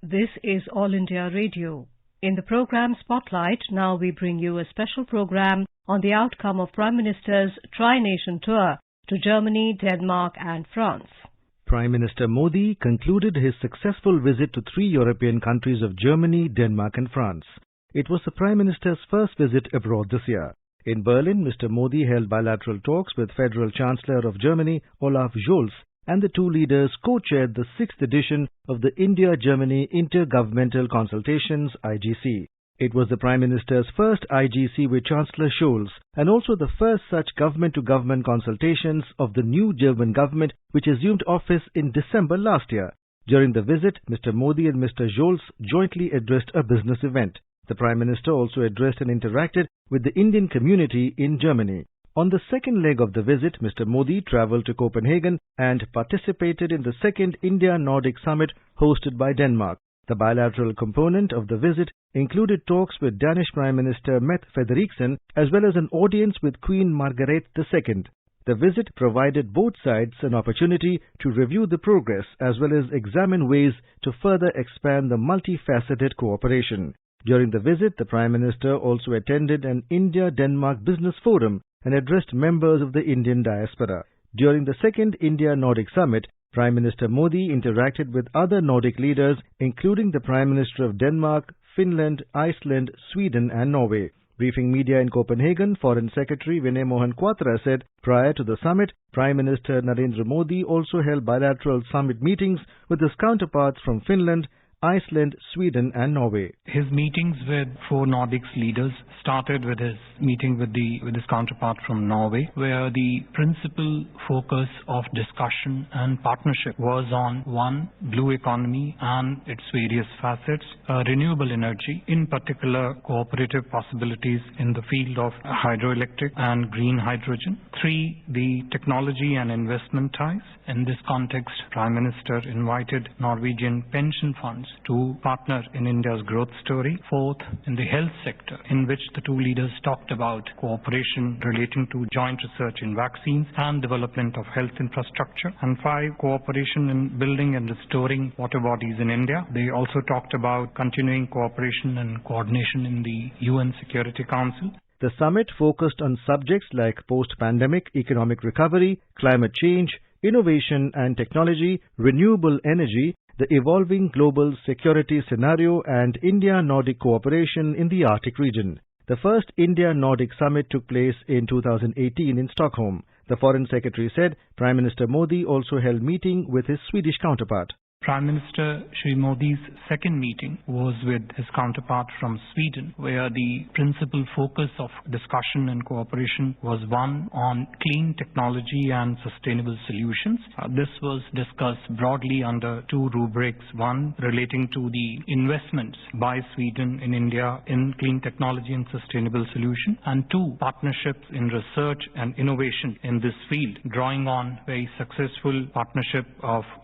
This is All India Radio. In the program Spotlight, now we bring you a special program on the outcome of Prime Minister's Tri-Nation Tour to Germany, Denmark and France. Prime Minister Modi concluded his successful visit to 3 European countries of Germany, Denmark and France. It was the Prime Minister's first visit abroad this year. In Berlin, Mr. Modi held bilateral talks with Federal Chancellor of Germany, Olaf Scholz, and the two leaders co-chaired the 6th edition of the India-Germany Intergovernmental Consultations (IGC). It was the Prime Minister's first IGC with Chancellor Scholz and also the first such government-to-government consultations of the new German government which assumed office in December last year. During the visit, Mr. Modi and Mr. Scholz jointly addressed a business event. The Prime Minister also addressed and interacted with the Indian community in Germany. On the second leg of the visit, Mr. Modi travelled to Copenhagen and participated in the second India-Nordic Summit hosted by Denmark. The bilateral component of the visit included talks with Danish Prime Minister Mette Frederiksen as well as an audience with Queen Margrethe II. The visit provided both sides an opportunity to review the progress as well as examine ways to further expand the multifaceted cooperation. During the visit, the Prime Minister also attended an India-Denmark Business Forum and addressed members of the Indian diaspora. During the second India-Nordic Summit, Prime Minister Modi interacted with other Nordic leaders, including the Prime Minister of Denmark, Finland, Iceland, Sweden and Norway. Briefing media in Copenhagen, Foreign Secretary Vinay Mohan Kwatra said prior to the summit, Prime Minister Narendra Modi also held bilateral summit meetings with his counterparts from Finland, Iceland, Sweden and Norway. His meetings with 4 Nordics leaders started with his meeting with his counterpart from Norway, where the principal focus of discussion and partnership was on 1. Blue economy and its various facets, renewable energy, in particular cooperative possibilities in the field of hydroelectric and green hydrogen. 3. The technology and investment ties. In this context, Prime Minister invited Norwegian pension funds to partner in India's growth story. 4th, in the health sector, in which the two leaders talked about cooperation relating to joint research in vaccines and development of health infrastructure. And 5, cooperation in building and restoring water bodies in India. They also talked about continuing cooperation and coordination in the UN Security Council. The summit focused on subjects like post-pandemic economic recovery, climate change, innovation and technology, renewable energy, the evolving global security scenario and India-Nordic cooperation in the Arctic region. The first India-Nordic Summit took place in 2018 in Stockholm. The Foreign Secretary said Prime Minister Modi also held meeting with his Swedish counterpart. Prime Minister Shri Modi's second meeting was with his counterpart from Sweden, where the principal focus of discussion and cooperation was 1. On clean technology and sustainable solutions. This was discussed broadly under 2 rubrics. 1. Relating to the investments by Sweden in India in clean technology and sustainable solution. And 2. Partnerships in research and innovation in this field, drawing on very successful partnership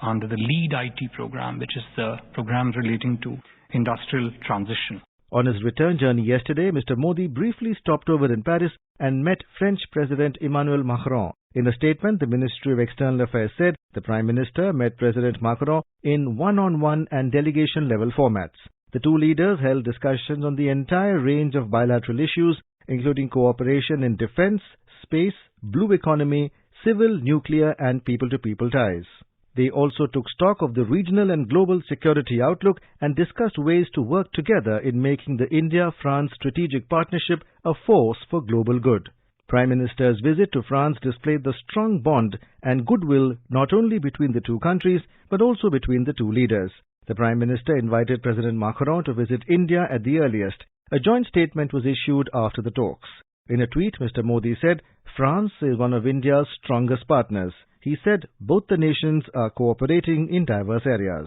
under the LEAD IT program, which is the program relating to industrial transition. On his return journey yesterday, Mr. Modi briefly stopped over in Paris and met French President Emmanuel Macron. In a statement, the Ministry of External Affairs said the Prime Minister met President Macron in one-on-one and delegation-level formats. The two leaders held discussions on the entire range of bilateral issues, including cooperation in defense, space, blue economy, civil, nuclear and people-to-people ties. They also took stock of the regional and global security outlook and discussed ways to work together in making the India-France strategic partnership a force for global good. Prime Minister's visit to France displayed the strong bond and goodwill not only between the two countries but also between the two leaders. The Prime Minister invited President Macron to visit India at the earliest. A joint statement was issued after the talks. In a tweet, Mr. Modi said, France is one of India's strongest partners. He said both the nations are cooperating in diverse areas.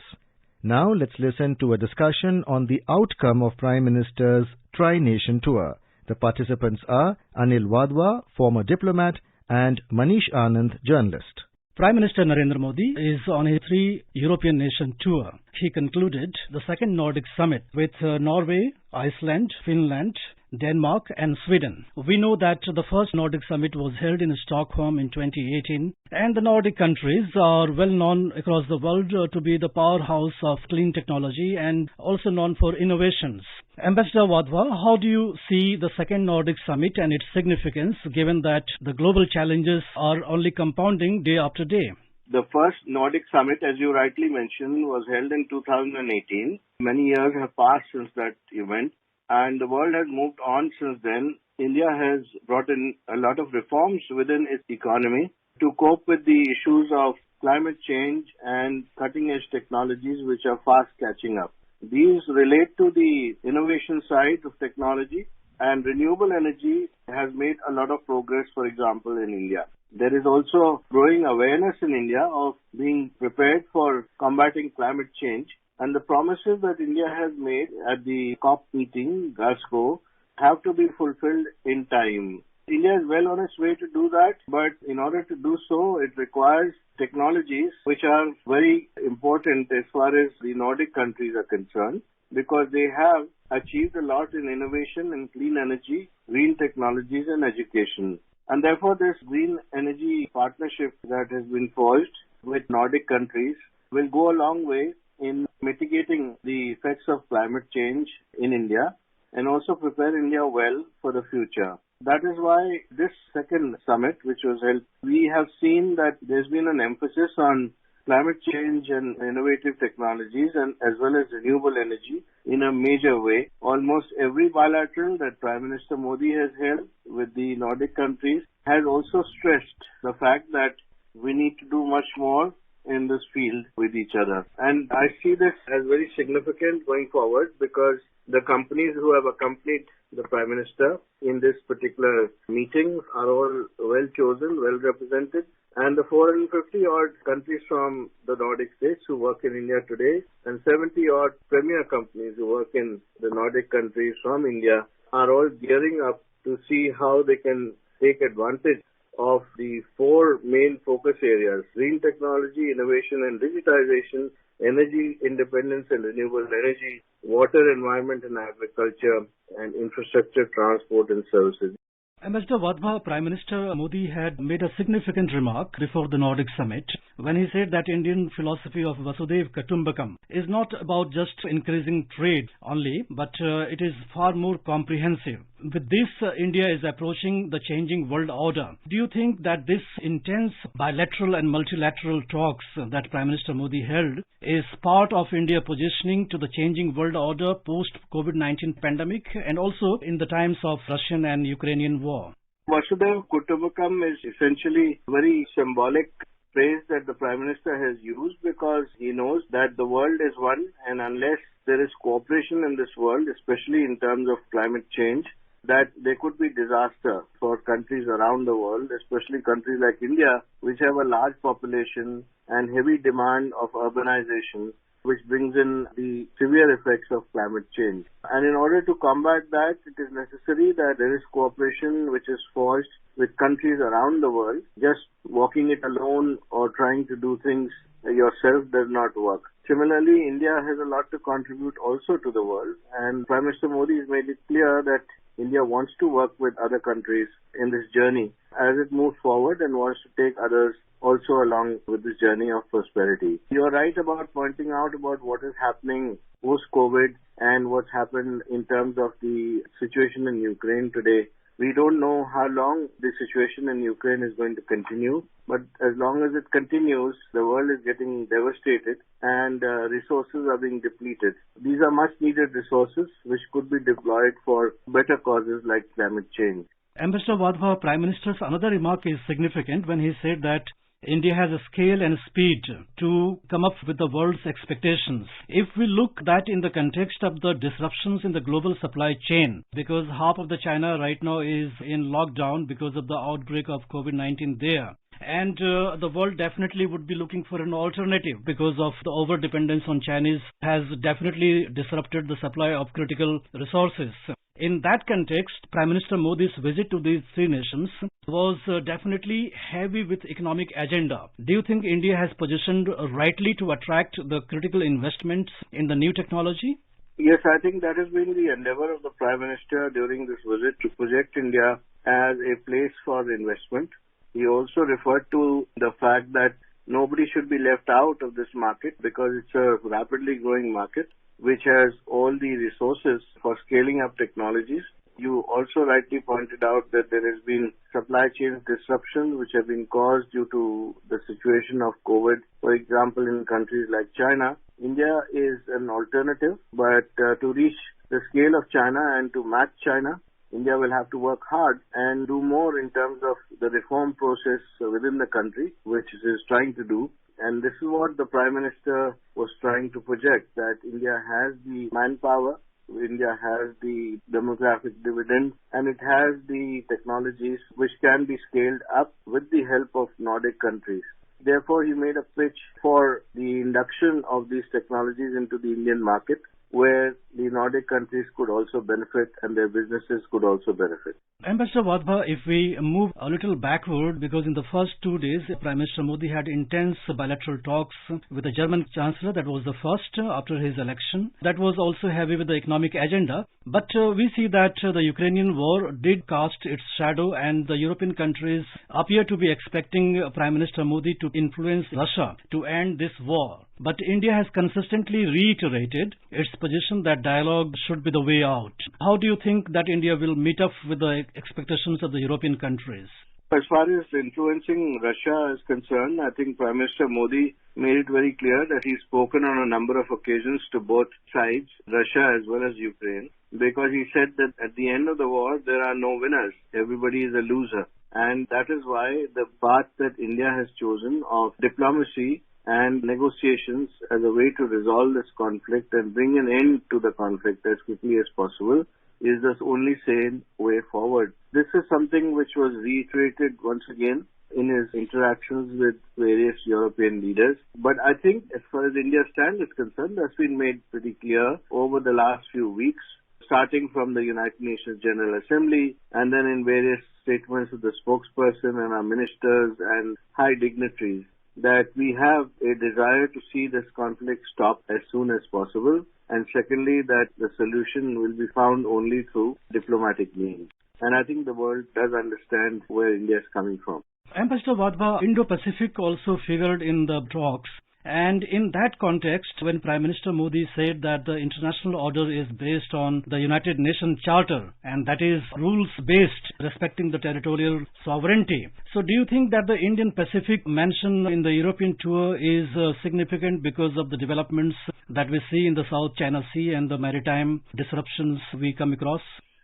Now let's listen to a discussion on the outcome of Prime Minister's Tri-Nation Tour. The participants are Anil Wadhwa, former diplomat, and Manish Anand, journalist. Prime Minister Narendra Modi is on a 3 European nation tour. He concluded the second Nordic Summit with Norway, Iceland, Finland, Denmark and Sweden. We know that the first Nordic summit was held in Stockholm in 2018, and the Nordic countries are well known across the world to be the powerhouse of clean technology and also known for innovations. Ambassador Wadhwa, how do you see the second Nordic summit and its significance given that the global challenges are only compounding day after day? The first Nordic summit, as you rightly mentioned, was held in 2018. Many years have passed since that event, and the world has moved on since then. India has brought in a lot of reforms within its economy to cope with the issues of climate change and cutting-edge technologies which are fast catching up. These relate to the innovation side of technology, and renewable energy has made a lot of progress, for example, in India. There is also growing awareness in India of being prepared for combating climate change, and the promises that India has made at the COP meeting, Glasgow, have to be fulfilled in time. India is well on its way to do that, but in order to do so, it requires technologies which are very important as far as the Nordic countries are concerned, because they have achieved a lot in innovation in clean energy, green technologies and education. And therefore, this green energy partnership that has been forged with Nordic countries will go a long way in mitigating the effects of climate change in India and also prepare India well for the future. That is why this second summit, which was held, we have seen that there's been an emphasis on climate change and innovative technologies and as well as renewable energy in a major way. Almost every bilateral that Prime Minister Modi has held with the Nordic countries has also stressed the fact that we need to do much more in this field with each other. And I see this as very significant going forward because the companies who have accompanied the Prime Minister in this particular meeting are all well chosen, well represented. And the 450-odd countries from the Nordic states who work in India today and 70-odd premier companies who work in the Nordic countries from India are all gearing up to see how they can take advantage of the four main focus areas: green technology, innovation and digitization, energy independence and renewable energy, water, environment and agriculture, and infrastructure, transport and services. Ambassador Wadhwa, Prime Minister Modi had made a significant remark before the Nordic summit when he said that Indian philosophy of Vasudhaiva Kutumbakam is not about just increasing trade only, but it is far more comprehensive. With this, India is approaching the changing world order. Do you think that this intense bilateral and multilateral talks that Prime Minister Modi held is part of India positioning to the changing world order post-COVID-19 pandemic and also in the times of Russian and Ukrainian war? Vasudhaiva Kutumbakam is essentially a very symbolic phrase that the Prime Minister has used because he knows that the world is one, and unless there is cooperation in this world, especially in terms of climate change, that there could be disaster for countries around the world, especially countries like India, which have a large population and heavy demand of urbanization, which brings in the severe effects of climate change. And in order to combat that, it is necessary that there is cooperation which is forged with countries around the world. Just walking it alone or trying to do things yourself does not work. Similarly, India has a lot to contribute also to the world, and Prime Minister Modi has made it clear that India wants to work with other countries in this journey as it moves forward and wants to take others also along with this journey of prosperity. You're right about pointing out about what is happening post-COVID and what's happened in terms of the situation in Ukraine today. We don't know how long the situation in Ukraine is going to continue, but as long as it continues, the world is getting devastated and resources are being depleted. These are much needed resources which could be deployed for better causes like climate change. Ambassador Wadhwa, Prime Minister's another remark is significant when he said that India has a scale and speed to come up with the world's expectations. If we look that in the context of the disruptions in the global supply chain, because half of the China right now is in lockdown because of the outbreak of COVID-19 there. And the world definitely would be looking for an alternative because of the over-dependence on Chinese has definitely disrupted the supply of critical resources. In that context, Prime Minister Modi's visit to these three nations was definitely heavy with economic agenda. Do you think India has positioned rightly to attract the critical investments in the new technology? Yes, I think that has been the endeavor of the Prime Minister during this visit to project India as a place for investment. He also referred to the fact that nobody should be left out of this market because it's a rapidly growing market which has all the resources for scaling up technologies. You also rightly pointed out that there has been supply chain disruptions which have been caused due to the situation of COVID. For example, in countries like China, India is an alternative, but to reach the scale of China and to match China, India will have to work hard and do more in terms of the reform process within the country, which it is trying to do. And this is what the Prime Minister was trying to project, that India has the manpower, India has the demographic dividend, and it has the technologies which can be scaled up with the help of Nordic countries. Therefore, he made a pitch for the induction of these technologies into the Indian market, where the Nordic countries could also benefit and their businesses could also benefit. Ambassador Wadhwa, if we move a little backward, because in the first 2 days, Prime Minister Modi had intense bilateral talks with the German Chancellor. That was the first after his election. That was also heavy with the economic agenda. But we see that the Ukrainian war did cast its shadow, and the European countries appear to be expecting Prime Minister Modi to influence Russia to end this war. But India has consistently reiterated its position that dialogue should be the way out. How do you think that India will meet up with the expectations of the European countries? As far as influencing Russia is concerned, I think Prime Minister Modi made it very clear that he's spoken on a number of occasions to both sides, Russia as well as Ukraine, because he said that at the end of the war, there are no winners. Everybody is a loser. And that is why the path that India has chosen of diplomacy and negotiations as a way to resolve this conflict and bring an end to the conflict as quickly as possible is the only sane way forward. This is something which was reiterated once again in his interactions with various European leaders. But I think as far as India's stand is concerned, that's been made pretty clear over the last few weeks, starting from the United Nations General Assembly and then in various statements of the spokesperson and our ministers and high dignitaries, that we have a desire to see this conflict stop as soon as possible, and secondly, that the solution will be found only through diplomatic means. And I think the world does understand where India is coming from. Ambassador Wadhwa, Indo-Pacific also figured in the talks. And in that context, when Prime Minister Modi said that the international order is based on the United Nations Charter, and that is rules-based, respecting the territorial sovereignty. So do you think that the Indian Pacific mention in the European tour is significant because of the developments that we see in the South China Sea and the maritime disruptions we come across?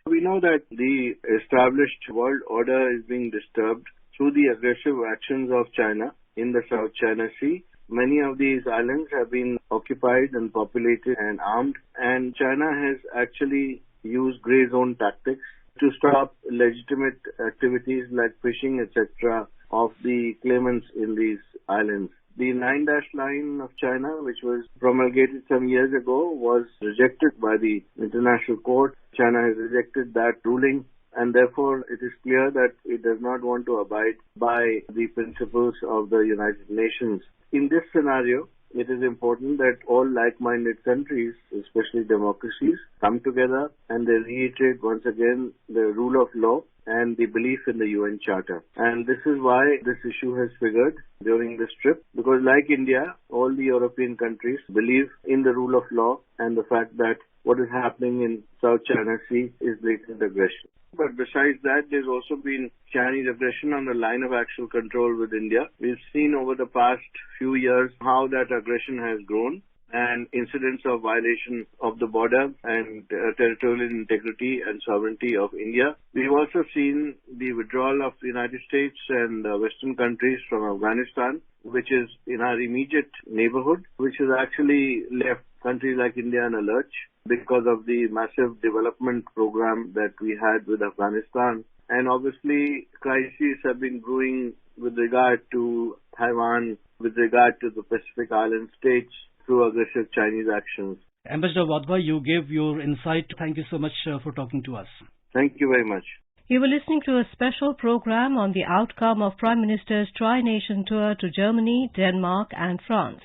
We know that the established world order is being disturbed through the aggressive actions of China in the South China Sea. Many of these islands have been occupied and populated and armed, and China has actually used grey zone tactics to stop legitimate activities like fishing, etc., of the claimants in these islands. The 9-dash line of China, which was promulgated some years ago, was rejected by the International Court. China has rejected that ruling, and therefore it is clear that it does not want to abide by the principles of the United Nations. In this scenario, it is important that all like-minded countries, especially democracies, come together and they reiterate once again the rule of law and the belief in the UN Charter. And this is why this issue has figured during this trip, because like India, all the European countries believe in the rule of law and the fact that what is happening in South China Sea is blatant aggression. But besides that, there's also been Chinese aggression on the line of actual control with India. We've seen over the past few years how that aggression has grown and incidents of violation of the border and territorial integrity and sovereignty of India. We've also seen the withdrawal of the United States and Western countries from Afghanistan, which is in our immediate neighborhood, which has actually left countries like India in a lurch because of the massive development program that we had with Afghanistan. And obviously, crises have been brewing with regard to Taiwan, with regard to the Pacific Island states through aggressive Chinese actions. Ambassador Wadhwa, you gave your insight. Thank you so much for talking to us. Thank you very much. You were listening to a special program on the outcome of Prime Minister's Tri-Nation tour to Germany, Denmark and France.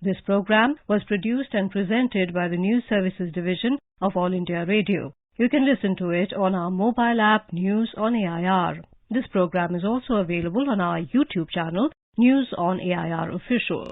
This program was produced and presented by the News Services Division of All India Radio. You can listen to it on our mobile app News on AIR. This program is also available on our YouTube channel, News on AIR Official.